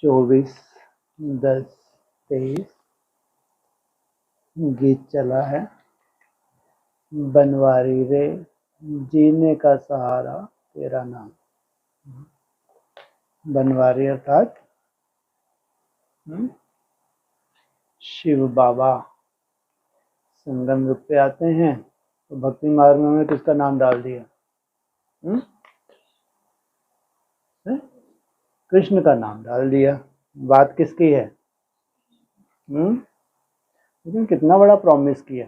24/10/23 गीत चला है। बनवारी रे जीने का सहारा तेरा नाम। बनवारी अर्थात शिव बाबा संगम युग पे आते हैं तो भक्ति मार्ग में किसका नाम डाल दिया? कृष्ण का नाम डाल दिया। बात किसकी है? लेकिन कितना बड़ा प्रॉमिस किया।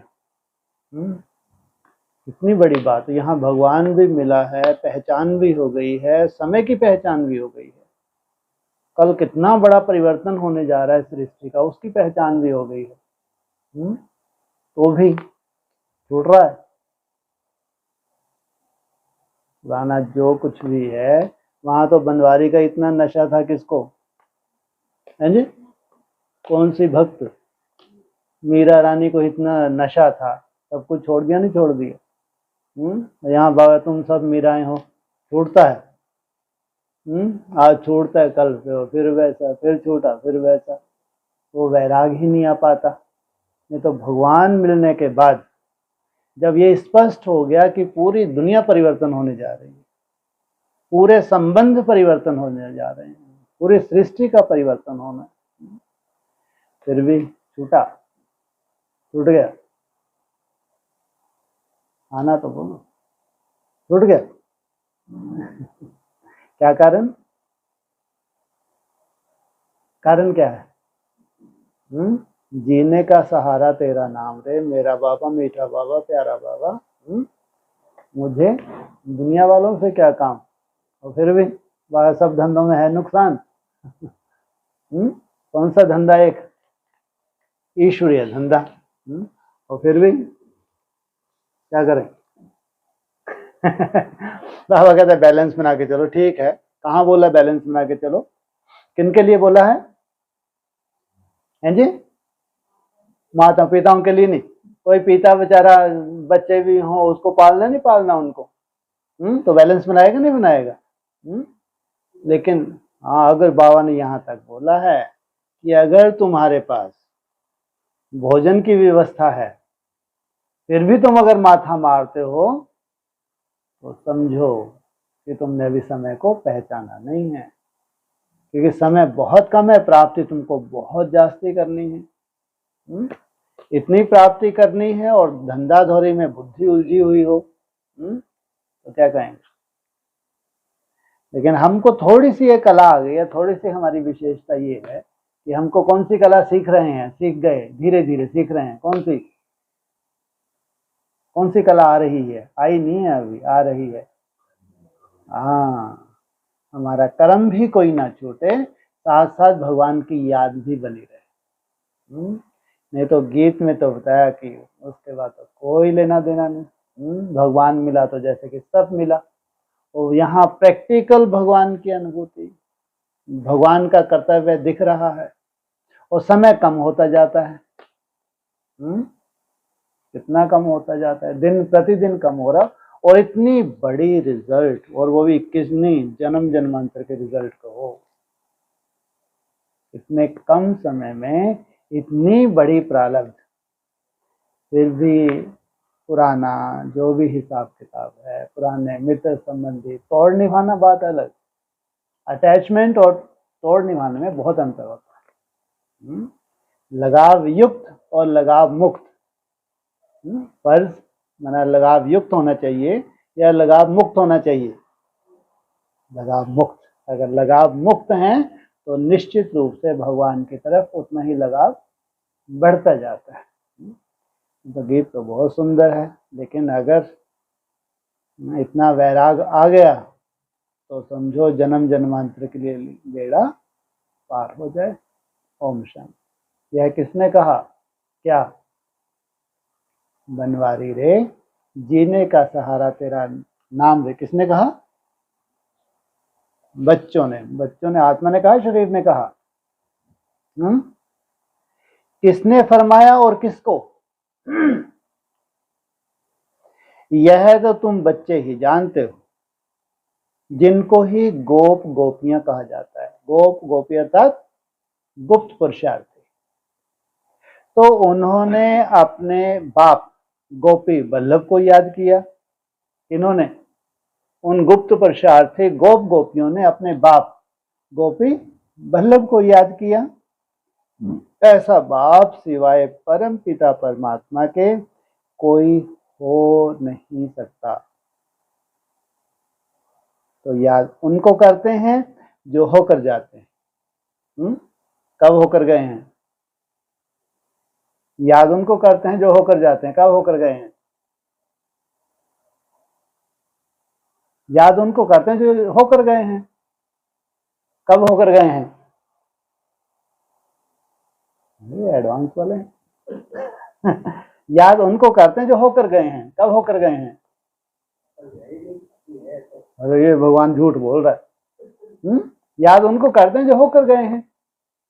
इतनी बड़ी बात। यहाँ भगवान भी मिला है, पहचान भी हो गई है, समय की पहचान भी हो गई है। कल कितना बड़ा परिवर्तन होने जा रहा है सृष्टि का, उसकी पहचान भी हो गई है। तो भी छूट रहा है। पुराना जो कुछ भी है, वहां तो बनवारी का इतना नशा था किसको? है जी? कौन सी भक्त? मीरा रानी को इतना नशा था, सब कुछ छोड़ दिया, नहीं छोड़ दिया? यहाँ बाबा तुम सब मीराएं हो, छूटता है? आज छूटता है, कल फिर वैसा, फिर छूटा, फिर वैसा। वो वैराग ही नहीं आ पाता। नहीं तो भगवान मिलने के बाद जब ये स्पष्ट हो गया कि पूरी दुनिया परिवर्तन होने जा रही है, पूरे संबंध परिवर्तन होने जा रहे हैं, पूरी सृष्टि का परिवर्तन होना, फिर भी छूटा, छूट गया। आना तो बोलो, छूट गया। क्या कारण? कारण क्या है? जीने का सहारा तेरा नाम रे, मेरा बाबा, मीठा बाबा, प्यारा बाबा। मुझे दुनिया वालों से क्या काम, और फिर भी सब धंधों में है नुकसान। कौन सा धंधा? एक ईश्वरीय धंधा। और फिर भी क्या करें? बाबा कहते हैं बैलेंस बना के चलो। ठीक है, कहाँ बोला बैलेंस बना के चलो? किनके लिए बोला है? हैं जी? माता पिताओं के लिए नहीं। कोई पिता बेचारा बच्चे भी हो, उसको पालना नहीं पालना उनको, तो बैलेंस बनाएगा नहीं बनाएगा? लेकिन हाँ, अगर बाबा ने यहाँ तक बोला है कि अगर तुम्हारे पास भोजन की व्यवस्था है, फिर भी तुम अगर माथा मारते हो, तो समझो कि तुमने अभी समय को पहचाना नहीं है। क्योंकि समय बहुत कम है, प्राप्ति तुमको बहुत जास्ती करनी है। इतनी प्राप्ति करनी है और धंधाधौरी में बुद्धि उलझी हुई हो, तो क्या कहेंगे? लेकिन हमको थोड़ी सी ये कला आ गई है, थोड़ी सी हमारी विशेषता ये है कि हमको कौन सी कला सीख रहे हैं, सीख गए, धीरे धीरे सीख रहे हैं। कौन सी कला आ रही है? आई नहीं है अभी, आ रही है। हाँ, हमारा कर्म भी कोई ना छूटे, साथ साथ भगवान की याद भी बनी रहे। नहीं तो गीत में तो बताया कि उसके बाद तो कोई लेना देना नहीं। भगवान मिला तो जैसे कि सब मिला। और यहाँ प्रैक्टिकल भगवान की अनुभूति, भगवान का कर्तव्य दिख रहा है, और समय कम होता जाता है। कितना कम होता जाता है, दिन प्रतिदिन कम हो रहा। और इतनी बड़ी रिजल्ट, और वो भी कितनी जन्म जन्मांतर के रिजल्ट को हो, इतने कम समय में इतनी बड़ी प्रारब्ध। फिर भी पुराना जो भी हिसाब किताब है, पुराने मित्र संबंधी तोड़ निभाना बात अलग। अटैचमेंट और तोड़ निभाने में बहुत अंतर होता है। लगाव युक्त और लगाव मुक्त। फर्ज माना लगाव युक्त होना चाहिए या लगाव मुक्त होना चाहिए? लगाव मुक्त। अगर लगाव मुक्त हैं तो निश्चित रूप से भगवान की तरफ उतना ही लगाव बढ़ता जाता है। तो गीत तो बहुत सुंदर है, लेकिन अगर इतना वैराग आ गया तो समझो जन्म जन्मांतर के लिए बेड़ा पार हो जाए। ओम शांति। यह किसने कहा? क्या? बनवारी रे जीने का सहारा तेरा नाम रे। किसने कहा? बच्चों ने। आत्मा ने कहा, शरीर ने कहा? किसने फरमाया और किसको? यह तो तुम बच्चे ही जानते हो, जिनको ही गोप गोपियां कहा जाता है। गोप गोपी अर्थात गुप्त पुरुषार्थी। तो उन्होंने अपने बाप गोपी वल्लभ को याद किया। इन्होंने उन गुप्त पुरुषार्थी गोप गोपियों ने अपने बाप गोपी वल्लभ को याद किया। ऐसा बाप सिवाय परम पिता परमात्मा के कोई हो नहीं सकता। तो याद उनको करते हैं जो होकर जाते हैं। कब होकर गए हैं? याद उनको करते हैं जो होकर जाते हैं। कब होकर गए हैं? याद उनको करते हैं जो होकर गए हैं। कब होकर गए हैं? ये एडवांस वाले हैं। याद उनको करते हैं जो होकर गए हैं। कब होकर गए हैं? अरे ये भगवान झूठ बोल रहा है। याद उनको करते हैं जो होकर गए हैं।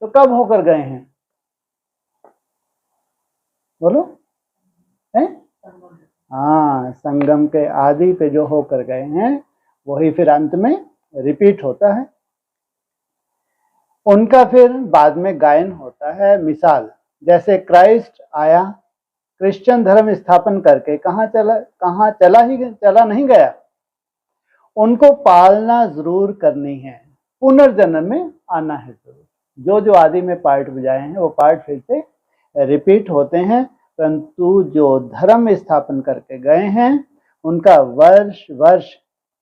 तो कब होकर गए हैं? बोलो। है? हाँ, संगम के आदि पे जो होकर गए हैं वही फिर अंत में रिपीट होता है। उनका फिर बाद में गायन होता है। मिसाल जैसे क्राइस्ट आया, क्रिश्चियन धर्म स्थापन करके कहाँ चला नहीं गया। उनको पालना जरूर करनी है, पुनर्जन्म में आना है जरूर। जो आदि में पार्ट बजाए हैं वो पार्ट फिर से रिपीट होते हैं, परंतु जो धर्म स्थापन करके गए हैं उनका वर्ष वर्ष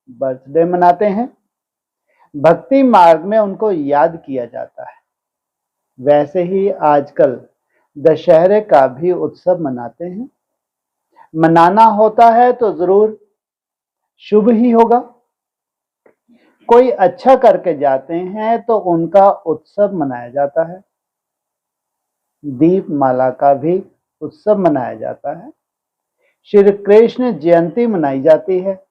बर्थडे मनाते हैं। भक्ति मार्ग में उनको याद किया जाता है। वैसे ही आजकल दशहरे का भी उत्सव मनाते हैं। मनाना होता है तो जरूर शुभ ही होगा। कोई अच्छा करके जाते हैं तो उनका उत्सव मनाया जाता है। दीपमाला का भी उत्सव मनाया जाता है। श्री कृष्ण जयंती मनाई जाती है।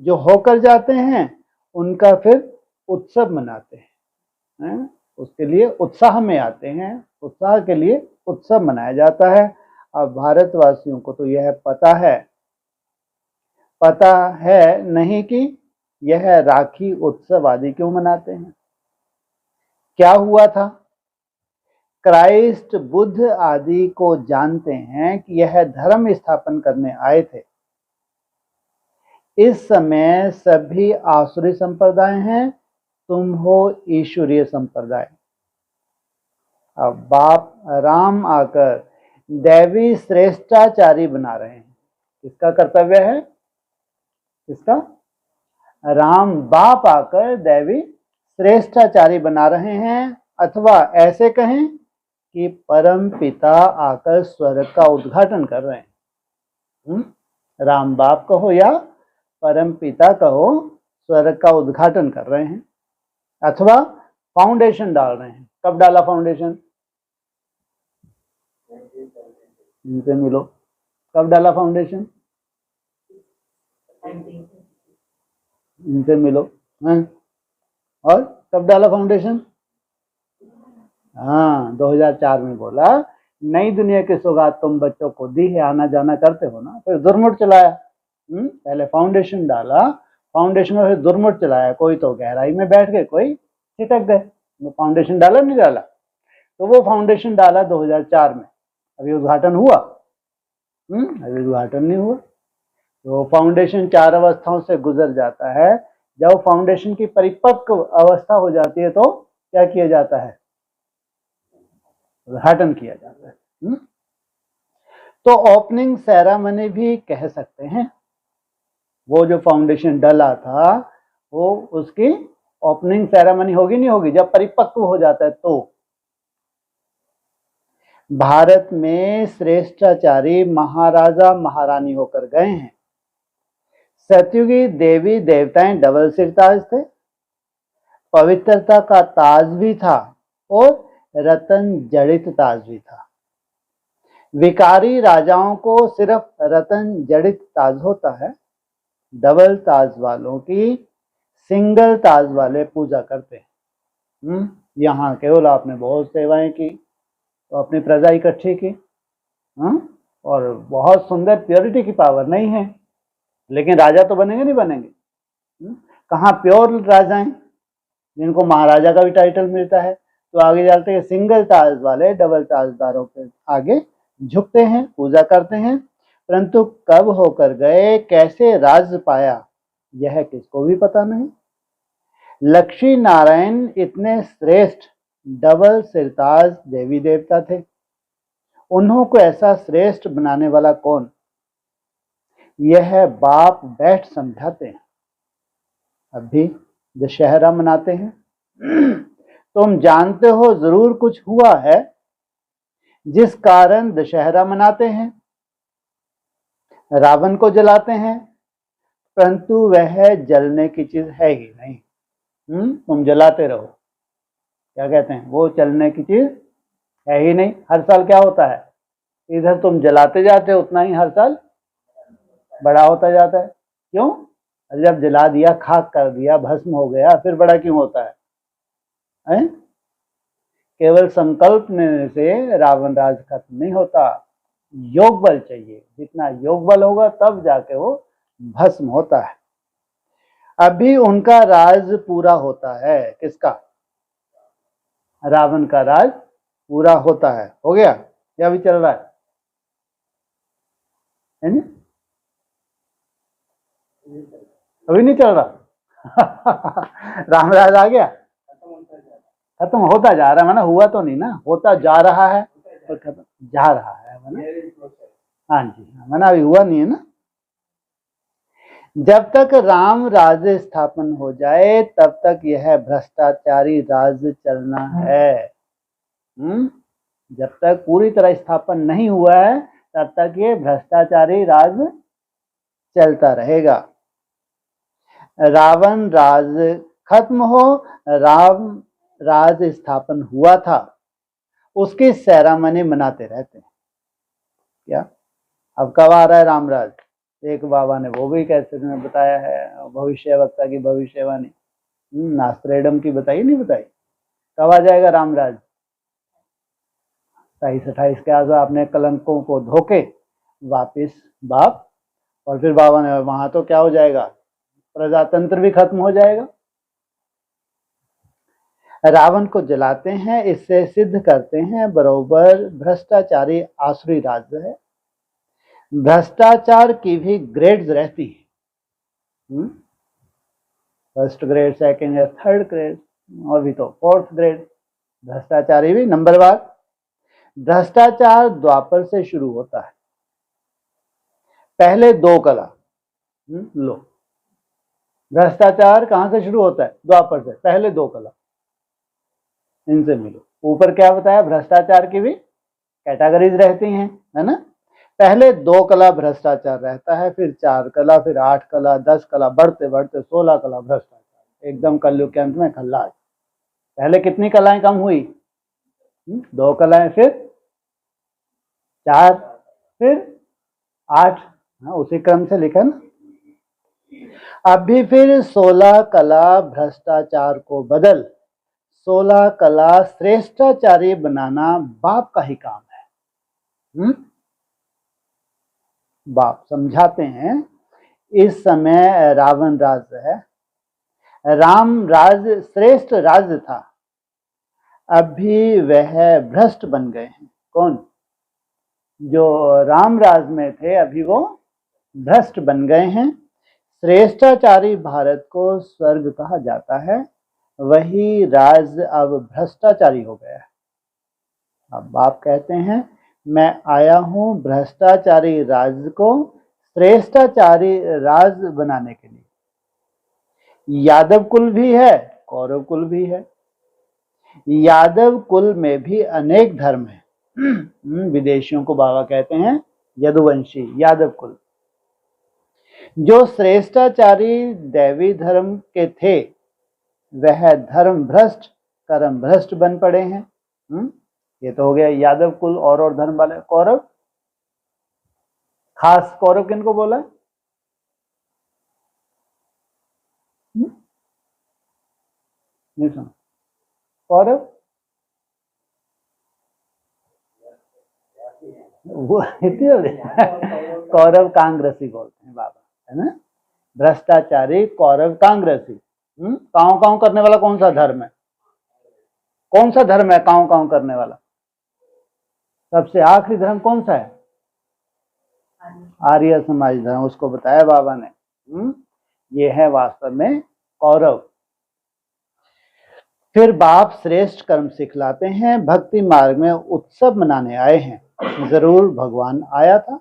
जो होकर जाते हैं उनका फिर उत्सव मनाते हैं। उसके लिए उत्साह में आते हैं, उत्साह के लिए उत्सव मनाया जाता है। अब भारतवासियों को तो यह पता है नहीं कि यह राखी उत्सव आदि क्यों मनाते हैं। क्या हुआ था? क्राइस्ट बुद्ध आदि को जानते हैं कि यह धर्म स्थापन करने आए थे। इस समय सभी आसुरी संप्रदाय हैं, तुम हो ईश्वरीय संप्रदाय। अब बाप राम आकर दैवी श्रेष्ठाचारी बना रहे हैं। किसका कर्तव्य है? किसका? राम बाप आकर दैवी श्रेष्ठाचारी बना रहे हैं, अथवा ऐसे कहें कि परम पिता आकर स्वर्ग का उद्घाटन कर रहे हैं। राम बाप कहो या परम पिता कहो, स्वर्ग का उद्घाटन कर रहे हैं अथवा फाउंडेशन डाल रहे हैं। कब डाला फाउंडेशन? इनसे मिलो। कब डाला फाउंडेशन? इनसे मिलो। और कब डाला फाउंडेशन? हाँ, 2004 में बोला नई दुनिया की सौगात तुम बच्चों को दी है, आना जाना करते हो ना। फिर दुर्मुट चलाया। पहले फाउंडेशन डाला, फाउंडेशन में फिर दुर्मुट चलाया। कोई तो गहराई में बैठ गए, कोई छिटक गए। वो फाउंडेशन डाला नहीं डाला? तो वो फाउंडेशन डाला 2004 में। अभी उद्घाटन हुआ? अभी उद्घाटन नहीं हुआ। तो फाउंडेशन 4 अवस्थाओं से गुजर जाता है। जब फाउंडेशन की परिपक्व अवस्था हो जाती है तो क्या किया जाता है? उद्घाटन किया जाता है। तो ओपनिंग सेरेमनी भी कह सकते हैं। वो जो फाउंडेशन डला था वो उसकी ओपनिंग सेरेमनी होगी नहीं होगी? जब परिपक्व हो जाता है तो। भारत में श्रेष्ठाचारी महाराजा महारानी होकर गए हैं। सतयुगी देवी देवताएं डबल सिर ताज थे, पवित्रता का ताज भी था और रतन जड़ित ताज भी था। विकारी राजाओं को सिर्फ रतन जड़ित ताज होता है। डबल ताज वालों की सिंगल ताज वाले पूजा करते हैं। यहाँ केवल आपने बहुत सेवाएं की तो अपनी प्रजा इकट्ठी की, और बहुत सुंदर प्योरिटी की पावर नहीं है, लेकिन राजा तो बनेंगे नहीं बनेंगे। कहाँ प्योर राजाएं जिनको महाराजा का भी टाइटल मिलता है, तो आगे जाते हैं सिंगल ताज वाले डबल ताजदारों के आगे झुकते हैं, पूजा करते हैं। परंतु कब होकर गए, कैसे राज पाया, यह किसको भी पता नहीं। लक्ष्मी नारायण इतने श्रेष्ठ डबल सिरताज देवी देवता थे, उन्हों को ऐसा श्रेष्ठ बनाने वाला कौन, यह बाप बैठ समझाते हैं। अभी दशहरा मनाते हैं, तुम जानते हो जरूर कुछ हुआ है जिस कारण दशहरा मनाते हैं, रावण को जलाते हैं, परंतु वह जलने की चीज है ही नहीं। तुम जलाते रहो, क्या कहते हैं, वो जलने की चीज है ही नहीं। हर साल क्या होता है, इधर तुम जलाते जाते हो, उतना ही हर साल बड़ा होता जाता है। क्यों, जब जला दिया, खाक कर दिया, भस्म हो गया, फिर बड़ा क्यों होता है? केवल संकल्प लेने से रावण राज खत्म नहीं होता, योग बल चाहिए। जितना योग बल होगा तब जाके वो भस्म होता है। अभी उनका राज पूरा होता है, किसका, रावण का राज पूरा होता है। हो गया या अभी चल रहा है नहीं? अभी नहीं चल रहा। राम राज आ गया, खत्म होता जा रहा है, माना हुआ तो नहीं ना, होता जा रहा है और खत्म जा रहा है, माना हाँ जी, माना अभी हुआ नहीं है ना। जब तक राम राज्य स्थापन हो जाए तब तक यह भ्रष्टाचारी राज्य चलना है। जब तक पूरी तरह स्थापन नहीं हुआ है तब तक ये भ्रष्टाचारी राज चलता रहेगा। रावण राज खत्म हो, राम राज स्थापन हुआ था, उसकी सेरामनी मनाते रहते हैं। क्या अब कब आ रहा है रामराज? एक बाबा ने वो भी कैसे में बताया है, भविष्य वक्ता की भविष्यवाणी नास्त्रेडम की बताई नहीं बताई, कब आ जाएगा रामराज? 27-28 के आसपास अपने कलंकों को धोके वापिस बाप, और फिर बाबा ने वहां तो क्या हो जाएगा, प्रजातंत्र भी खत्म हो जाएगा। रावण को जलाते हैं, इससे सिद्ध करते हैं बरोबर भ्रष्टाचारी आसुरी राज्य है। भ्रष्टाचार की भी ग्रेड्स रहती है, first grade, second grade, third grade, और भी तो फोर्थ ग्रेड। भ्रष्टाचारी भी नंबरवार। भ्रष्टाचार द्वापर से शुरू होता है, पहले 2 कला। लो, भ्रष्टाचार कहां से शुरू होता है? द्वापर से, पहले 2 कला, इनसे मिलो। ऊपर क्या बताया, भ्रष्टाचार की भी कैटेगरीज रहती हैं, है ना। पहले 2 कला भ्रष्टाचार रहता है, फिर 4 कला, फिर 8 कला, 10 कला, बढ़ते बढ़ते 16 कला भ्रष्टाचार, एकदम कलयुग के अंत में खल्लास। पहले कितनी कलाएं कम हुई? 2 कलाएं, फिर 4, फिर 8, उसी क्रम से लिखा ना। अभी फिर 16 कला भ्रष्टाचार को बदल 16 कला श्रेष्ठाचारी बनाना बाप का ही काम है। बाप समझाते हैं, इस समय रावण राज्य है, राम राज्य श्रेष्ठ राज्य था, अभी वह भ्रष्ट बन गए हैं। कौन? जो राम राज में थे, अभी वो भ्रष्ट बन गए हैं। श्रेष्ठाचारी भारत को स्वर्ग कहा जाता है, वही राज अब भ्रष्टाचारी हो गया है। अब बाप कहते हैं, मैं आया हूं भ्रष्टाचारी राज को श्रेष्ठाचारी राज बनाने के लिए। यादव कुल भी है, कौरव कुल भी है। यादव कुल में भी अनेक धर्म है। विदेशियों को बाबा कहते हैं यदुवंशी, यादव कुल। जो श्रेष्ठाचारी दैवी धर्म के थे वह धर्म भ्रष्ट कर्म भ्रष्ट बन पड़े हैं। ये तो हो गया यादव कुल और धर्म वाले। कौरव, खास कौरव किनको बोला है? नहीं सुना। कौरव वो कौरव कांग्रेसी बोलते हैं बाबा, है ना। भ्रष्टाचारी कौरव कांग्रेसी, काँव काँव करने वाला कौन सा धर्म है? कौन सा धर्म है काँव काँव करने वाला? सबसे आखिरी धर्म कौन सा है? आर्य समाज धर्म, उसको बताया बाबा ने। ये है वास्तव में कौरव। फिर बाप श्रेष्ठ कर्म सिखलाते हैं, भक्ति मार्ग में उत्सव मनाने आए हैं। जरूर भगवान आया था,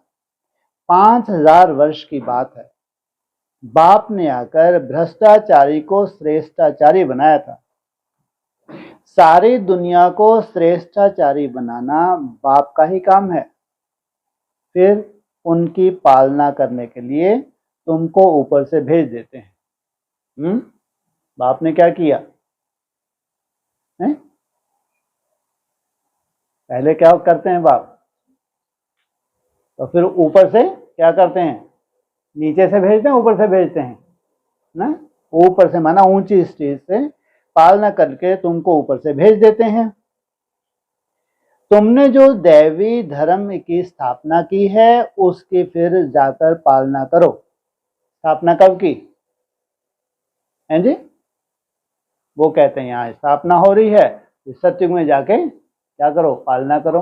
5000 वर्ष की बात है। बाप ने आकर भ्रष्टाचारी को श्रेष्ठाचारी बनाया था। सारी दुनिया को श्रेष्ठाचारी बनाना बाप का ही काम है। फिर उनकी पालना करने के लिए तुमको ऊपर से भेज देते हैं। बाप ने क्या किया है? पहले क्या करते हैं बाप, तो फिर ऊपर से क्या करते हैं? नीचे से भेजते हैं, ऊपर से भेजते हैं ना? ऊपर से माना ऊंची स्टेज से पालना करके तुमको ऊपर से भेज देते हैं। तुमने जो दैवी धर्म की स्थापना की है उसकी फिर जाकर पालना करो। स्थापना कब की है जी? वो कहते हैं यहाँ स्थापना हो रही है, सत्युग में जाके क्या करो? पालना करो।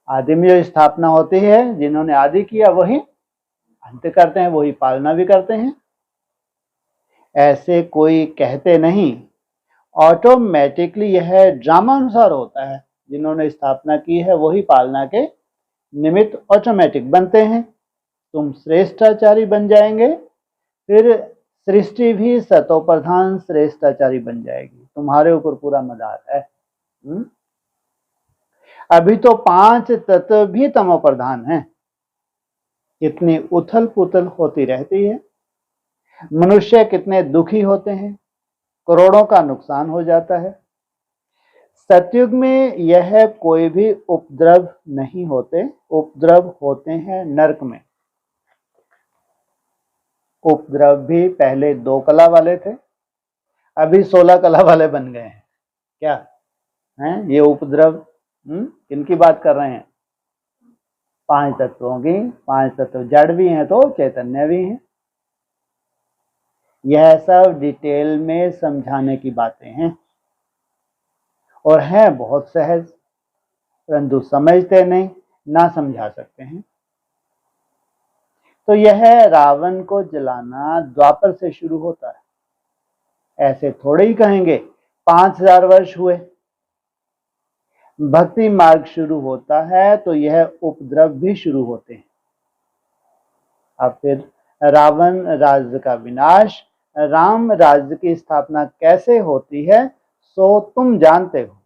आदि में जो स्थापना होती है, जिन्होंने आदि किया वही अंत करते हैं, वही पालना भी करते हैं। ऐसे कोई कहते नहीं, ऑटोमेटिकली यह ड्रामा अनुसार होता है। जिन्होंने स्थापना की है वही पालना के निमित्त ऑटोमेटिक बनते हैं। तुम श्रेष्ठाचारी बन जाएंगे, फिर सृष्टि भी सतोप्रधान श्रेष्ठाचारी बन जाएगी। तुम्हारे ऊपर पूरा मदार है। अभी तो 5 तत्व भी तमो प्रधान है। कितनी उथल पुथल होती रहती है, मनुष्य कितने दुखी होते हैं, करोड़ों का नुकसान हो जाता है। सतयुग में यह कोई भी उपद्रव नहीं होते, उपद्रव होते हैं नरक में। उपद्रव भी पहले 2 कला वाले थे, अभी 16 कला वाले बन गए हैं। क्या हैं ये उपद्रव? किनकी बात कर रहे हैं? 5 तत्वों की। 5 तत्व जड़ भी हैं तो चैतन्य भी हैं। यह सब डिटेल में समझाने की बातें हैं और हैं बहुत सहज, परंतु समझते नहीं, ना समझा सकते हैं। तो यह रावण को जलाना द्वापर से शुरू होता है। ऐसे थोड़े ही कहेंगे 5000 वर्ष हुए। भक्ति मार्ग शुरू होता है तो यह उपद्रव भी शुरू होते हैं। अब फिर रावण राज्य का विनाश, राम राज्य की स्थापना कैसे होती है सो तुम जानते हो,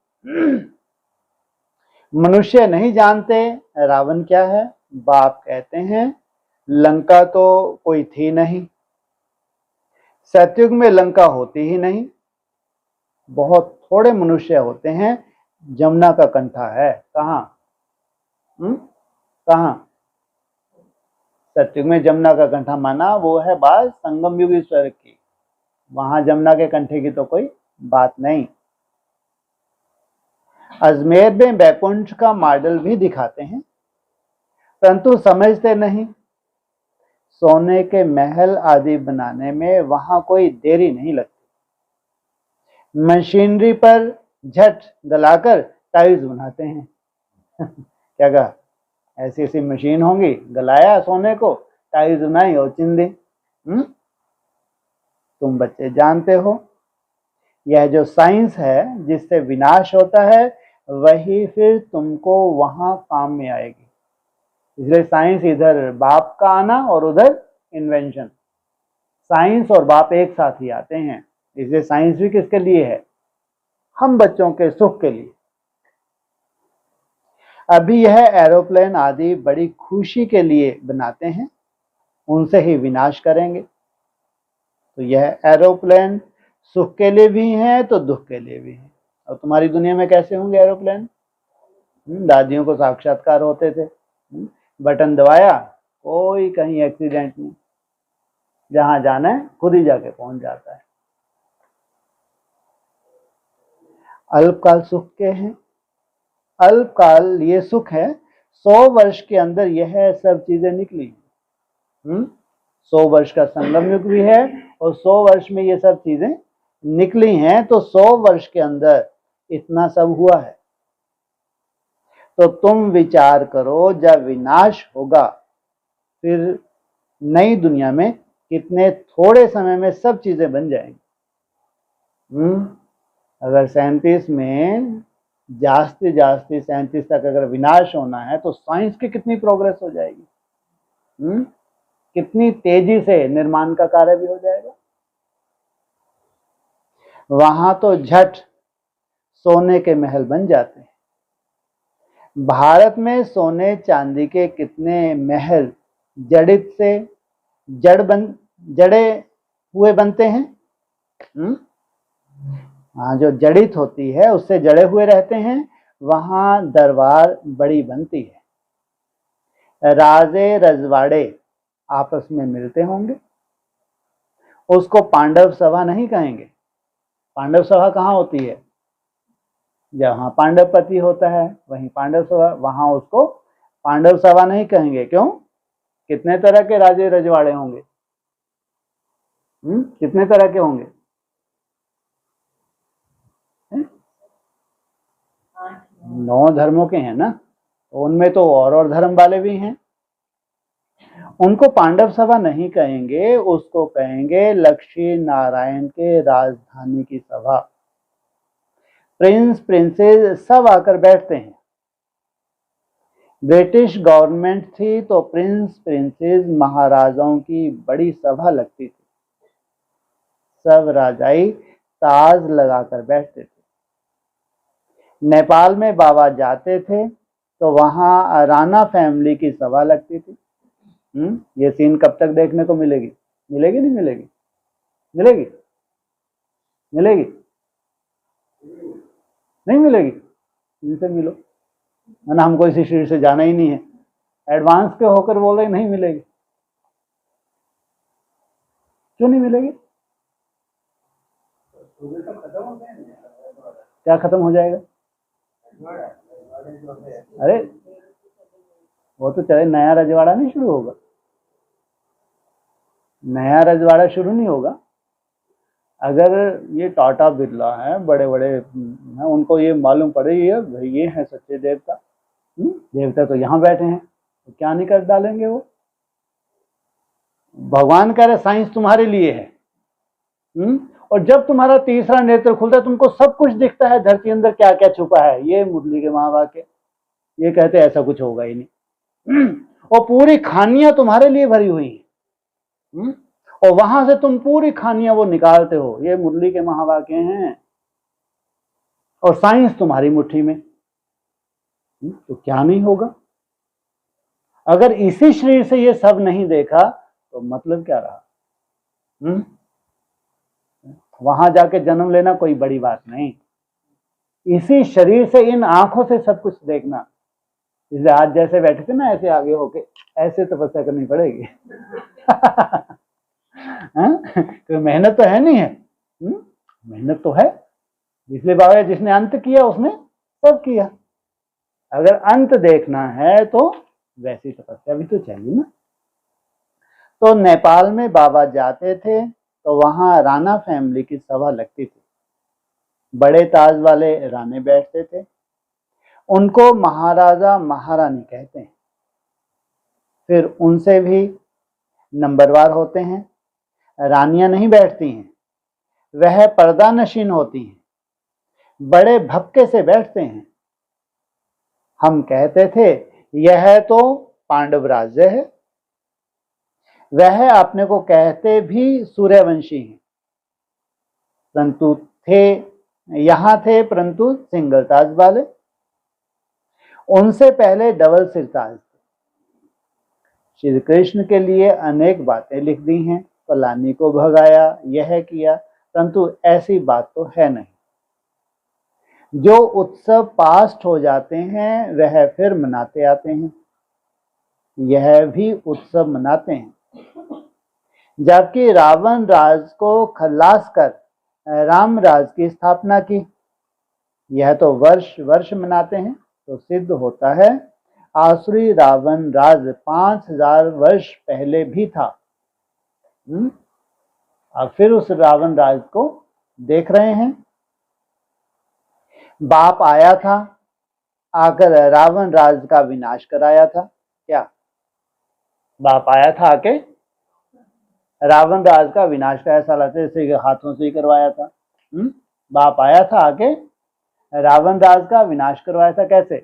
मनुष्य नहीं जानते। रावण क्या है? बाप कहते हैं लंका तो कोई थी नहीं, सतयुग में लंका होती ही नहीं। बहुत थोड़े मनुष्य होते हैं। जमुना का कंठा है कहाँ? कहाँ? सतयुग में जमुना का कंठा माना वो है बात संगम युग ईश्वर की। वहां जमुना के कंठे की तो कोई बात नहीं। अजमेर में बैकुंठ का मॉडल भी दिखाते हैं, परंतु समझते नहीं। सोने के महल आदि बनाने में वहां कोई देरी नहीं लगती। मशीनरी पर झट गलाकर टाइल्स बनाते हैं। क्या कहा? ऐसी ऐसी मशीन होंगी, गलाया सोने को, टाइल्स बनाई और चिंदी। तुम बच्चे जानते हो यह जो साइंस है जिससे विनाश होता है वही फिर तुमको वहां काम में आएगी। इसलिए साइंस इधर बाप का आना और उधर इन्वेंशन, साइंस और बाप एक साथ ही आते हैं। इसलिए साइंस भी किसके लिए है? हम बच्चों के सुख के लिए। अभी यह एरोप्लेन आदि बड़ी खुशी के लिए बनाते हैं, उनसे ही विनाश करेंगे। तो यह एरोप्लेन सुख के लिए भी है तो दुख के लिए भी है। और तुम्हारी दुनिया में कैसे होंगे एरोप्लेन? दादियों को साक्षात्कार होते थे, बटन दबाया, कोई कहीं एक्सीडेंट नहीं, जहां जाना है खुद ही जाके पहुंच जाता है। अल्पकाल सुख के हैं, अल्पकाल ये सुख है। 100 वर्ष के अंदर यह सब चीजें निकली। 100 वर्ष का संगम युग भी है, और 100 वर्ष में ये सब चीजें निकली हैं, तो 100 वर्ष के अंदर इतना सब हुआ है। तो तुम विचार करो, जब विनाश होगा फिर नई दुनिया में कितने थोड़े समय में सब चीजें बन जाएंगी। अगर 37 में जास्ती 37 तक अगर विनाश होना है तो साइंस की कितनी प्रोग्रेस हो जाएगी। कितनी तेजी से निर्माण का कार्य भी हो जाएगा। वहां तो झट सोने के महल बन जाते हैं। भारत में सोने चांदी के कितने महल जड़ित से जड़े हुए बनते हैं। हाँ, जो जड़ित होती है उससे जड़े हुए रहते हैं, वहां दरबार बड़ी बनती है। राजे रजवाड़े आपस में मिलते होंगे, उसको पांडव सभा नहीं कहेंगे। पांडव सभा कहाँ होती है? जहाँ पांडवपति होता है वहीं पांडव सभा, वहां उसको पांडव सभा नहीं कहेंगे। क्यों? कितने तरह के राजे रजवाड़े होंगे? कितने तरह के होंगे? 9 धर्मों के हैं ना, उनमें तो और धर्म वाले भी हैं। उनको पांडव सभा नहीं कहेंगे, उसको कहेंगे लक्ष्मी नारायण के राजधानी की सभा। प्रिंस प्रिंसेस सब आकर बैठते हैं। ब्रिटिश गवर्नमेंट थी तो प्रिंस प्रिंसेस महाराजाओं की बड़ी सभा लगती थी। सब राजाई ताज लगाकर बैठते थे। नेपाल में बाबा जाते थे तो वहां राणा फैमिली की सभा लगती थी। ये सीन कब तक देखने को मिलेगी? मिलेगी नहीं मिलेगी? मिलेगी? मिलेगी? नहीं मिलेगी? इनसे मिलो, है ना। हमको इसी शरीर से जाना ही नहीं है, एडवांस के होकर बोल रहे नहीं मिलेगी। क्यों नहीं मिलेगी? क्या खत्म हो जाएगा? अरे वो तो चले, नया रजवाड़ा नहीं शुरू होगा। नया रजवाड़ा शुरू नहीं होगा। अगर ये टाटा बिरला है, बड़े बड़े हैं, उनको ये मालूम पड़े ये है सच्चे देवता, देवता तो यहाँ बैठे हैं, तो क्या नहीं कर डालेंगे वो। भगवान कह रहे साइंस तुम्हारे लिए है। और जब तुम्हारा तीसरा नेत्र खुलता है तुमको सब कुछ दिखता है, धरती अंदर क्या क्या छुपा है। ये मुरली के महावाक्य ये कहते ऐसा कुछ होगा ही नहीं। और पूरी खानियां तुम्हारे लिए भरी हुई है, और वहां से तुम पूरी खानियां वो निकालते हो। ये मुरली के महावाक्य हैं, और साइंस तुम्हारी मुट्ठी में। तो क्या नहीं होगा? अगर इसी शरीर से ये सब नहीं देखा तो मतलब क्या रहा? वहां जाके जन्म लेना कोई बड़ी बात नहीं, इसी शरीर से इन आंखों से सब कुछ देखना। इसलिए आज जैसे बैठे थे ना, ऐसे आगे होके ऐसे तपस्या करनी पड़ेगी। तो मेहनत तो है नहीं है? मेहनत तो है। इसलिए बाबा जिसने अंत किया उसने सब किया। अगर अंत देखना है तो वैसी तपस्या भी तो चाहिए ना। तो नेपाल में बाबा जाते थे तो वहां राणा फैमिली की सभा लगती थी। बड़े ताज वाले राणे बैठते थे, उनको महाराजा महारानी कहते हैं। फिर उनसे भी नंबरवार होते हैं। रानियां नहीं बैठती हैं, वह पर्दा नशीन होती हैं, बड़े भक्के से बैठते हैं। हम कहते थे यह तो पांडव राज्य है। वह अपने को कहते भी सूर्यवंशी हैं, परंतु यहां थे परंतु सिंगल ताज वाले। उनसे पहले डबल सिर ताज थे। श्री कृष्ण के लिए अनेक बातें लिख दी हैं, फलानी को भगाया, यह किया, परंतु ऐसी बात तो है नहीं। जो उत्सव पास्ट हो जाते हैं वह फिर मनाते आते हैं। यह भी उत्सव मनाते हैं। जबकि रावण राज को खलास कर राम राज की स्थापना की, यह तो वर्ष वर्ष मनाते हैं। तो सिद्ध होता है आसुरी रावण राज 5000 वर्ष पहले भी था। अब फिर उस रावण राज को देख रहे हैं। बाप आया था, आकर रावण राज का विनाश कराया था। क्या बाप आया था आके रावण राज का विनाश कराया? साला जैसे हाथों से ही करवाया था। बाप आया था आके रावण राज का विनाश करवाया था। कैसे?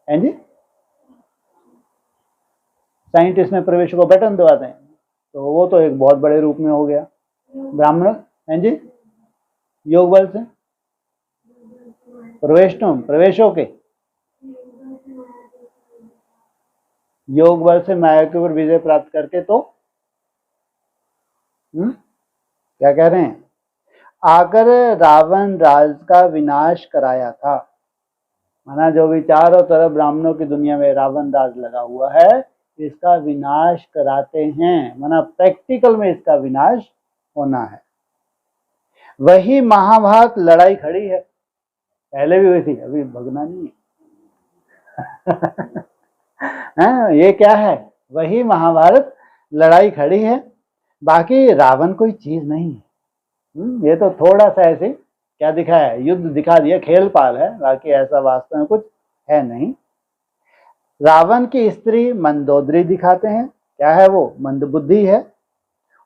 हैं जी? साइंटिस्ट में प्रवेश को बटन दबाते हैं तो वो तो एक बहुत बड़े रूप में हो गया ब्राह्मण। हैं जी? योग बल से प्रवेशों के योग बल से माया के ऊपर विजय प्राप्त करके तो क्या कह रहे हैं? आकर रावण राज का विनाश कराया था। माना जो भी चारों तरफ ब्राह्मणों की दुनिया में रावण राज लगा हुआ है, इसका विनाश कराते हैं। माना प्रैक्टिकल में इसका विनाश होना है। वही महाभारत लड़ाई खड़ी है, पहले भी हुई थी, अभी भगना नहीं है। ये क्या है? वही महाभारत लड़ाई खड़ी है। बाकी रावण कोई चीज नहीं है। ये तो थोड़ा सा ऐसे क्या दिखाया है, युद्ध दिखा दिया, खेल पाल है, बाकी ऐसा वास्तव में कुछ है नहीं। रावण की स्त्री मंदोदरी दिखाते हैं। क्या है वो? मंदबुद्धि है।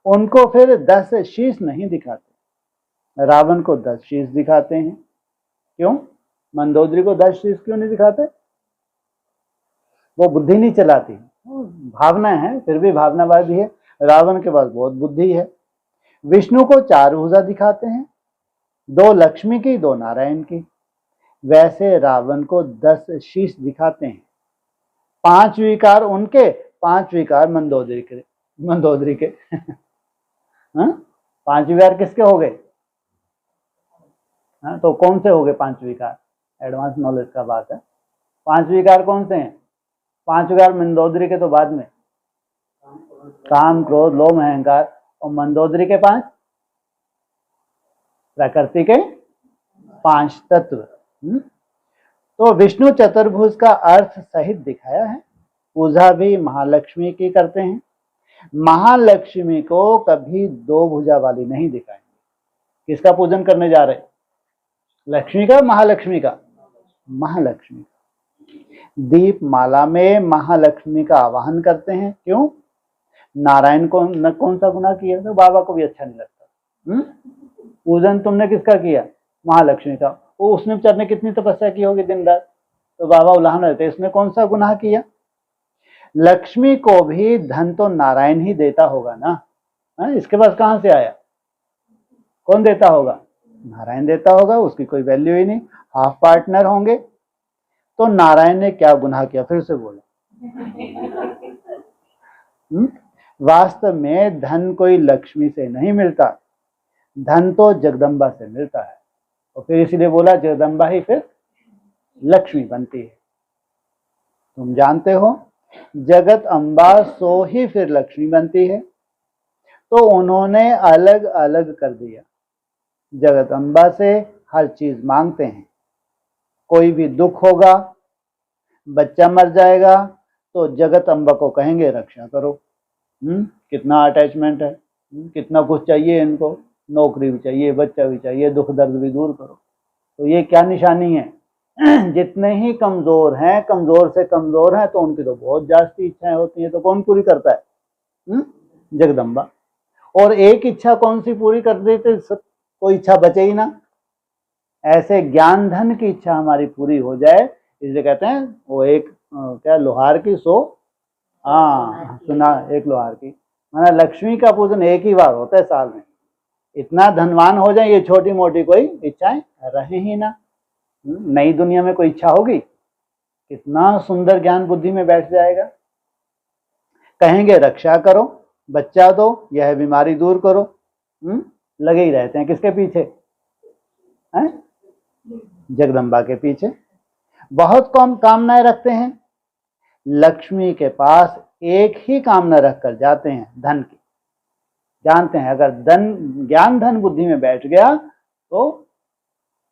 उनको फिर 10 शीश नहीं दिखाते, रावण को 10 शीश दिखाते हैं। क्यों? मंदोदरी को 10 शीश क्यों नहीं दिखाते? वो बुद्धि नहीं चलाती, भावना है, फिर भी भावनावादी है। रावण के पास बहुत बुद्धि है। विष्णु को 4 भुजा दिखाते हैं, 2 लक्ष्मी की, 2 नारायण की। वैसे रावण को 10 शीश दिखाते हैं। 5 विकार उनके, 5 विकार मंदोदरी के। 5 विकार किसके हो गए? तो कौन से हो गए 5 विकार? एडवांस नॉलेज का बात है। 5 विकार कौन से हैं? 5 विकार मंदोदरी के तो बाद में, काम क्रोध लोभ अहंकार। और मंदोदरी के 5 प्रकृति के 5 तत्व। तो विष्णु चतुर्भुज का अर्थ सहित दिखाया है। पूजा भी महालक्ष्मी की करते हैं। महालक्ष्मी को कभी 2 भुजा वाली नहीं दिखाएंगे। किसका पूजन करने जा रहे? लक्ष्मी का, महालक्ष्मी का? महालक्ष्मी। दीप माला में महालक्ष्मी का आवाहन करते हैं। क्यों? नारायण को न कौन सा गुनाह किया? तो बाबा को भी अच्छा नहीं लगता। पूजन तुमने किसका किया? महालक्ष्मी का। वो उसने बेचारे ने कितनी तपस्या की होगी दिन रात, तो बाबा उलाहन रहते, इसने कौन सा गुनाह किया? लक्ष्मी को भी धन तो नारायण ही देता होगा ना। इसके पास कहां से आया? कौन देता होगा? नारायण देता होगा। उसकी कोई वैल्यू ही नहीं, हाफ पार्टनर होंगे। तो नारायण ने क्या गुनाह किया? फिर से बोलो। वास्तव में धन कोई लक्ष्मी से नहीं मिलता, धन तो जगदम्बा से मिलता है। और फिर इसलिए बोला जगदम्बा ही फिर लक्ष्मी बनती है। तुम जानते हो जगत अम्बा सो ही फिर लक्ष्मी बनती है। तो उन्होंने अलग अलग कर दिया। जगत अम्बा से हर चीज मांगते हैं। कोई भी दुख होगा, बच्चा मर जाएगा, तो जगत अम्बा को कहेंगे रक्षा करो। कितना अटैचमेंट है, कितना कुछ चाहिए इनको, नौकरी भी चाहिए, बच्चा भी चाहिए, दुख दर्द भी दूर करो। तो ये क्या निशानी है? जितने ही कमजोर हैं, कमजोर से कमजोर हैं, तो उनकी तो बहुत जास्ती इच्छाएं होती हैं। तो कौन पूरी करता है? जगदम्बा। और एक इच्छा कौन सी पूरी कर देते? सब कोई इच्छा बचे ही ना। ऐसे ज्ञान धन की इच्छा हमारी पूरी हो जाए, इसलिए कहते हैं वो एक क्या लोहार की 100, सुना, एक लोहार की। माना लक्ष्मी का पूजन एक ही बार होता है साल में। इतना धनवान हो जाए, ये छोटी मोटी कोई इच्छाएं रहे ही ना। नई दुनिया में कोई इच्छा होगी? कितना सुंदर ज्ञान बुद्धि में बैठ जाएगा। कहेंगे रक्षा करो, बच्चा दो, यह बीमारी दूर करो। लगे ही रहते हैं किसके पीछे? जगदम्बा के पीछे। बहुत कम कामनाएं रखते हैं। लक्ष्मी के पास एक ही कामना रखकर जाते हैं, धन की। जानते हैं अगर ज्ञान धन बुद्धि में बैठ गया तो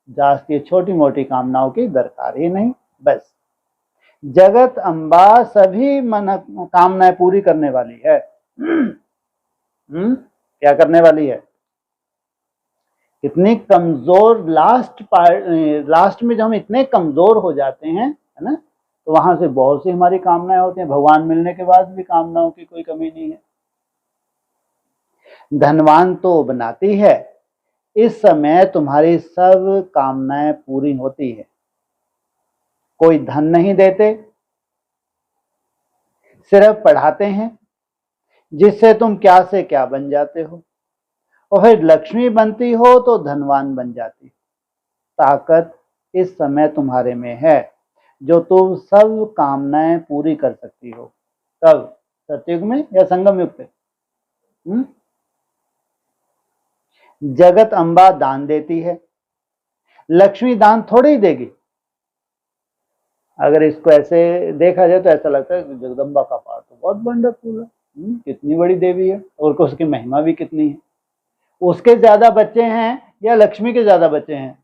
जास्ती छोटी मोटी कामनाओं की दरकार ही नहीं। बस जगत अम्बा सभी मन कामनाएं पूरी करने वाली है। क्या करने वाली है? कितनी कमजोर लास्ट में जब हम इतने कमजोर हो जाते हैं, है ना, तो वहां से बहुत सी हमारी कामनाएं होती हैं। भगवान मिलने के बाद भी कामनाओं की कोई कमी नहीं है। धनवान तो बनाती है, इस समय तुम्हारी सब कामनाएं पूरी होती है। कोई धन नहीं देते, सिर्फ पढ़ाते हैं, जिससे तुम क्या से क्या बन जाते हो, और फिर लक्ष्मी बनती हो तो धनवान बन जाती। ताकत इस समय तुम्हारे में है, जो तुम सब कामनाएं पूरी कर सकती हो। कब? सतयुग में या संगम युग पे? जगत अम्बा दान देती है, लक्ष्मी दान थोड़ी ही देगी। अगर इसको ऐसे देखा जाए तो ऐसा लगता है कि जगदम्बा का पाठ तो बहुत वंडरफुल है, कितनी बड़ी देवी है और उसकी महिमा भी कितनी है। उसके ज्यादा बच्चे हैं या लक्ष्मी के ज्यादा बच्चे हैं?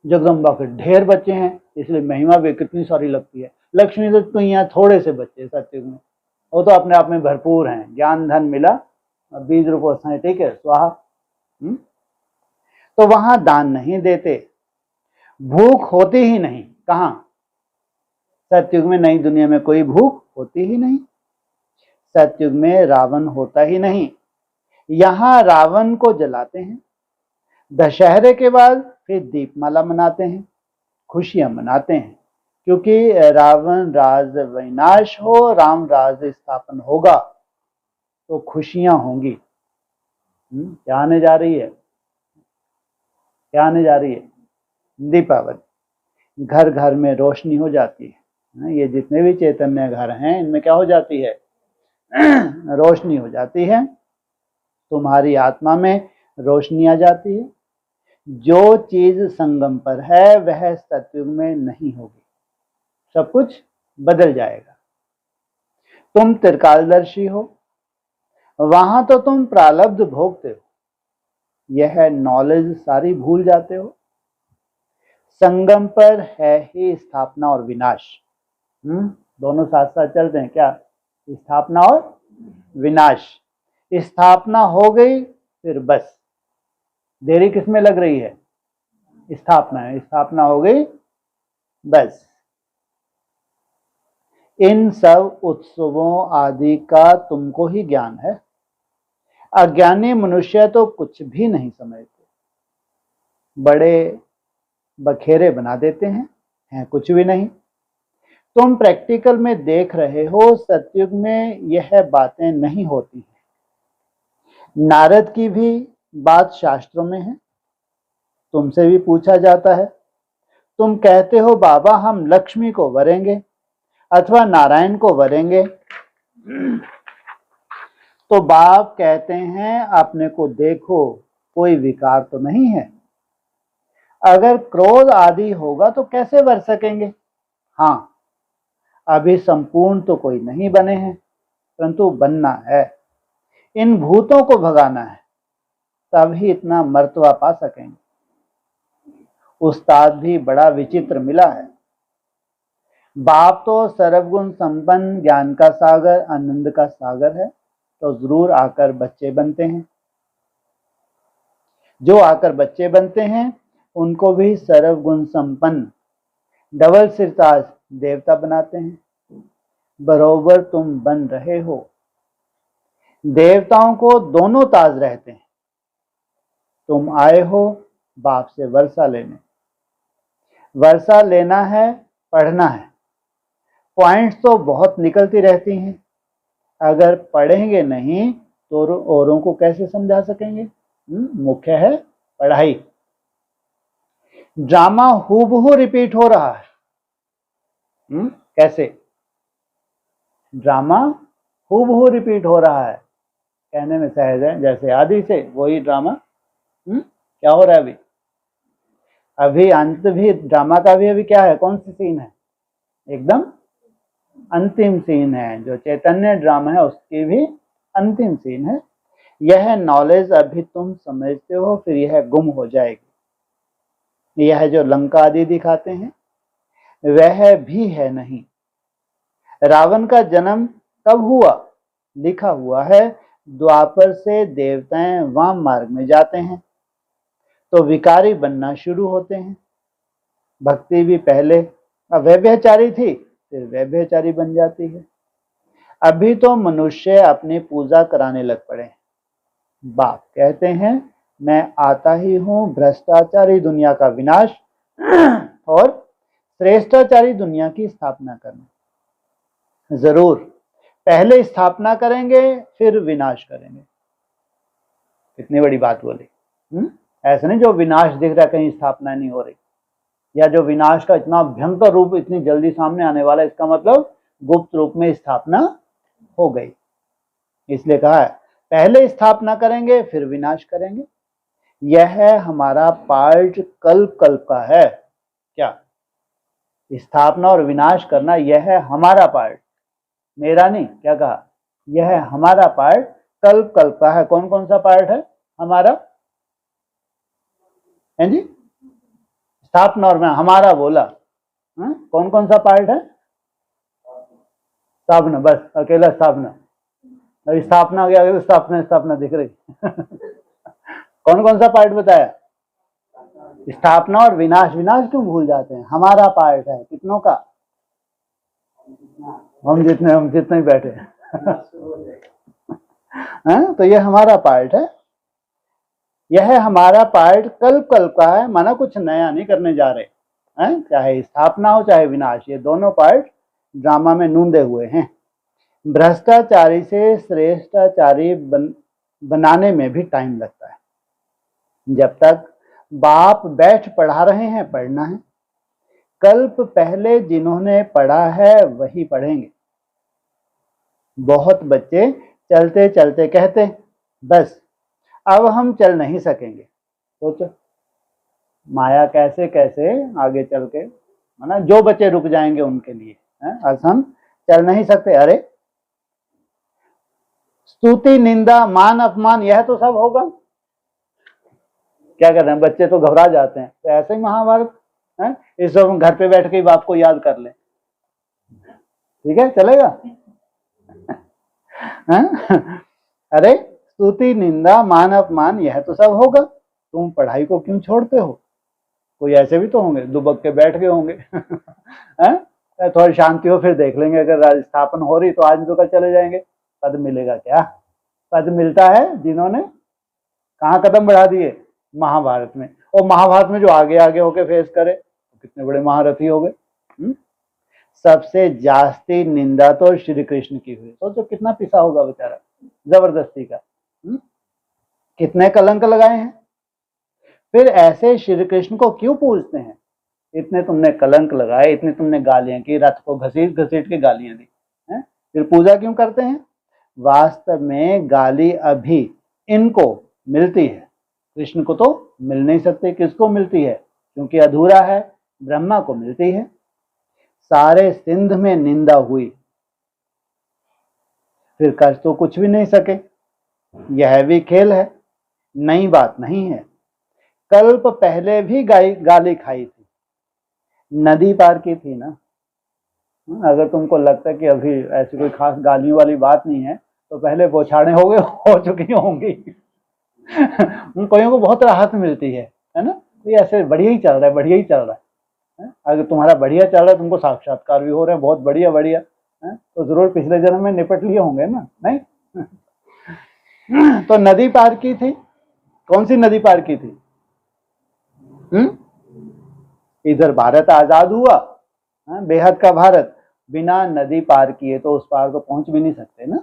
जगदम्बा के ढेर बच्चे हैं, इसलिए महिमा भी कितनी सारी लगती है। लक्ष्मी तो यहाँ थोड़े से बच्चे सत्युग में, वो तो अपने आप में भरपूर हैं। ज्ञान धन मिला, 20 रुपये, ठीक है, स्वाहा। तो वहां दान नहीं देते, भूख होती ही नहीं। कहां? सतयुग में नई दुनिया में कोई भूख होती ही नहीं। सतयुग में रावण होता ही नहीं। यहां रावण को जलाते हैं, दशहरे के बाद फिर दीपमाला मनाते हैं, खुशियां मनाते हैं, क्योंकि रावण राज विनाश हो, राम राज स्थापन होगा तो खुशियां होंगी। क्या आने जा रही है? क्या आने जा रही है? दीपावली। घर घर में रोशनी हो जाती है। ये जितने भी चैतन्य घर हैं, इनमें क्या हो जाती है? रोशनी हो जाती है। तुम्हारी आत्मा में रोशनी आ जाती है। जो चीज संगम पर है वह सतयुग में नहीं होगी, सब कुछ बदल जाएगा। तुम त्रिकालदर्शी हो, वहां तो तुम प्रारब्ध भोगते हो, यह नॉलेज सारी भूल जाते हो। संगम पर है ही स्थापना और विनाश। दोनों साथ साथ चलते हैं क्या? स्थापना और विनाश। स्थापना हो गई फिर बस, देरी किसमें लग रही है? स्थापना है। स्थापना हो गई बस। इन सब उत्सवों आदि का तुमको ही ज्ञान है। अज्ञानी मनुष्य तो कुछ भी नहीं समझते, बड़े बखेरे बना देते हैं कुछ भी नहीं। तुम प्रैक्टिकल में देख रहे हो, सतयुग में यह बातें नहीं होती हैं। नारद की भी बात शास्त्रों में है, तुमसे भी पूछा जाता है। तुम कहते हो बाबा हम लक्ष्मी को वरेंगे अथवा नारायण को वरेंगे, तो बाप कहते हैं अपने को देखो, कोई विकार तो नहीं है। अगर क्रोध आदि होगा तो कैसे वर सकेंगे? हाँ, अभी संपूर्ण तो कोई नहीं बने हैं, परंतु बनना है। इन भूतों को भगाना है, तभी इतना मर्तबा पा सकेंगे। उस्ताद भी बड़ा विचित्र मिला है। बाप तो सर्वगुण संपन्न, ज्ञान का सागर, आनंद का सागर है, तो जरूर आकर बच्चे बनते हैं। जो आकर बच्चे बनते हैं उनको भी सर्वगुण संपन्न डबल सिरताज देवता बनाते हैं। बरोबर तुम बन रहे हो। देवताओं को दोनों ताज रहते हैं। तुम आए हो बाप से वर्षा लेने। वर्षा लेना है, पढ़ना है। पॉइंट्स तो बहुत निकलती रहती हैं, अगर पढ़ेंगे नहीं तो औरों को कैसे समझा सकेंगे? मुख्य है पढ़ाई। ड्रामा हूबहू रिपीट हो रहा है। कैसे? ड्रामा हूबहू रिपीट हो रहा है, कहने में सहज है, जैसे आदि से वही ड्रामा। क्या हो रहा है अभी? अभी अंत भी ड्रामा का भी अभी क्या है? कौन सी सीन है? एकदम अंतिम सीन है। जो चैतन्य ड्रामा है उसकी भी अंतिम सीन है। यह नॉलेज अभी तुम समझते हो, फिर यह गुम हो जाएगी। यह जो लंका आदि दिखाते हैं, वह भी है नहीं। रावण का जन्म कब हुआ? लिखा हुआ है द्वापर से देवताएं वाम मार्ग में जाते हैं तो विकारी बनना शुरू होते हैं। भक्ति भी पहले अव्यभिचारी थी, फिर व्यभिचारी बन जाती है। अभी तो मनुष्य अपनी पूजा कराने लग पड़े हैं। बाप कहते हैं मैं आता ही हूं भ्रष्टाचारी दुनिया का विनाश और श्रेष्ठाचारी दुनिया की स्थापना करना। जरूर पहले स्थापना करेंगे फिर विनाश करेंगे। कितनी बड़ी बात बोली। ऐसा नहीं जो विनाश दिख रहा है कहीं स्थापना नहीं हो रही, या जो विनाश का इतना भयंकर रूप इतनी जल्दी सामने आने वाला है, इसका मतलब गुप्त रूप में स्थापना हो गई। इसलिए कहा है पहले स्थापना करेंगे फिर विनाश करेंगे। यह हमारा पार्ट कल्प कल्प का है। क्या? स्थापना और विनाश करना, यह है हमारा पार्ट, मेरा नहीं। क्या कहा? यह है हमारा पार्ट कल्प कल्प का है। कौन कौन सा पार्ट है हमारा? है जी, स्थापना और हमारा बोला। कौन कौन सा पार्ट है? स्थापना, बस अकेला स्थापना। अभी स्थापना गया तो स्थापना स्थापना दिख रही कौन कौन सा पार्ट बताया? स्थापना और विनाश। विनाश क्यों भूल जाते हैं? हमारा पार्ट है। कितनों का? हम जितने ही बैठे हैं तो ये हमारा पार्ट है। यह हमारा पार्ट कल्प कल्प का है, माना कुछ नया नहीं करने जा रहे हैं। चाहे स्थापना हो चाहे विनाश, ये दोनों पार्ट ड्रामा में नूंदे हुए हैं। भ्रष्टाचारी से श्रेष्ठाचारी बनाने में भी टाइम लगता है। जब तक बाप बैठ पढ़ा रहे हैं पढ़ना है। कल्प पहले जिन्होंने पढ़ा है वही पढ़ेंगे। बहुत बच्चे चलते चलते कहते बस अब हम चल नहीं सकेंगे। सोचो माया कैसे कैसे आगे चल के, है ना, जो बच्चे रुक जाएंगे उनके लिए आज हम चल नहीं सकते। अरे स्तुति निंदा मान अपमान यह तो सब होगा। क्या कहते हैं बच्चे तो घबरा जाते हैं। तो ऐसे ही महाभारत है, इस हम घर पे बैठ के बाप को याद कर ले, ठीक है, चलेगा। अरे स्तुति निंदा मान अपमान यह तो सब होगा, तुम पढ़ाई को क्यों छोड़ते हो? कोई ऐसे भी तो होंगे दुबक के बैठ गए होंगे थोड़ी शांति हो फिर देख लेंगे, अगर स्थापन हो रही तो आज तो कल चले जाएंगे। पद मिलेगा क्या? पद मिलता है जिन्होंने कहाँ कदम बढ़ा दिए? महाभारत में। और महाभारत में जो आगे आगे होके फेस करे तो कितने बड़े महारथी हो गए। सबसे जास्ती निंदा तो श्री कृष्ण की हुई। सोचो कितना पिसा होगा बेचारा जबरदस्ती का। कितने कलंक लगाए हैं। फिर ऐसे श्री कृष्ण को क्यों पूजते हैं? इतने तुमने कलंक लगाए, इतने तुमने गालियां की, रथ को घसीट घसीट के गालियां दी, फिर पूजा क्यों करते हैं? वास्तव में गाली अभी इनको मिलती है, कृष्ण को तो मिल नहीं सकते। किसको मिलती है? क्योंकि अधूरा है, ब्रह्मा को मिलती है। सारे सिंध में निंदा हुई, फिर कर तो कुछ भी नहीं सके। यह भी खेल है, नई बात नहीं है। कल्प पहले भी गाली खाई थी, नदी पार की थी ना। अगर तुमको लगता है कि अभी ऐसी कोई खास गालियों वाली बात नहीं है तो पहले बौछारें हो चुकी होंगी उन कोइयों को बहुत राहत मिलती है ना। तो ऐसे बढ़िया ही चल रहा है, बढ़िया ही चल रहा है। अगर तुम्हारा बढ़िया चल रहा है, तुमको साक्षात्कार भी हो रहे हैं बहुत बढ़िया बढ़िया, तो जरूर पिछले जन्म में निपट लिए होंगे ना, नहीं? तो नदी पार की थी। कौन सी नदी पार की थी? इधर भारत आजाद हुआ, बेहद का भारत, बिना नदी पार किए तो उस पार को पहुंच भी नहीं सकते ना।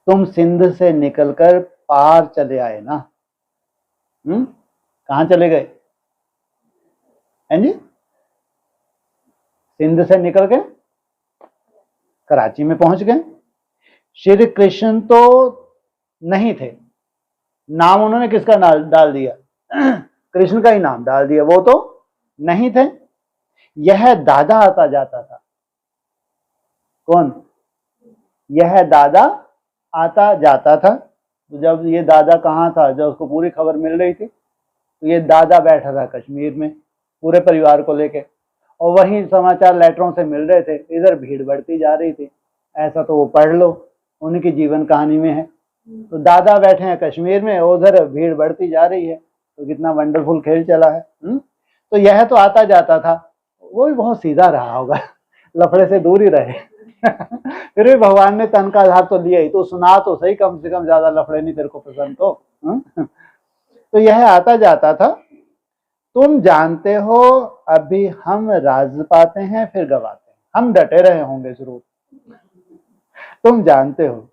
तुम सिंध से निकलकर पार चले आए ना। कहां चले गए? हैं जी? सिंध से निकल के कराची में पहुंच गए। श्री कृष्ण तो नहीं थे, नाम उन्होंने किसका डाल दिया? कृष्ण का ही नाम डाल दिया। वो तो नहीं थे। यह दादा आता जाता था। कौन? यह दादा आता जाता था। तो जब ये दादा कहाँ था, जब उसको पूरी खबर मिल रही थी, तो ये दादा बैठा था कश्मीर में पूरे परिवार को लेके, और वही समाचार लेटरों से मिल रहे थे, इधर भीड़ बढ़ती जा रही थी। ऐसा तो वो पढ़ लो, उनकी जीवन कहानी में है। तो दादा बैठे हैं कश्मीर में, उधर भीड़ बढ़ती जा रही है, तो कितना वंडरफुल खेल चला है। तो यह तो आता जाता था, वो भी बहुत सीधा रहा होगा, लफड़े से दूर ही रहे। फिर भी भगवान ने तन का आधार तो लिया ही, तो सुना तो सही, कम से कम ज्यादा लफड़े नहीं तेरे को पसंद तो। तो यह आता जाता था। तुम जानते हो अभी हम राज पाते हैं फिर गवाते हैं, हम डटे रहे होंगे जरूर, तुम जानते हो।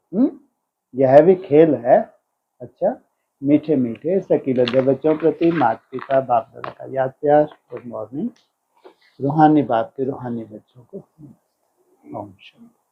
यह भी खेल है। अच्छा, मीठे मीठे सकीलत बच्चों प्रति माता पिता बाप दादा का याद प्यार। Good morning. रूहानी बाप के रूहानी बच्चों को ओम शांति।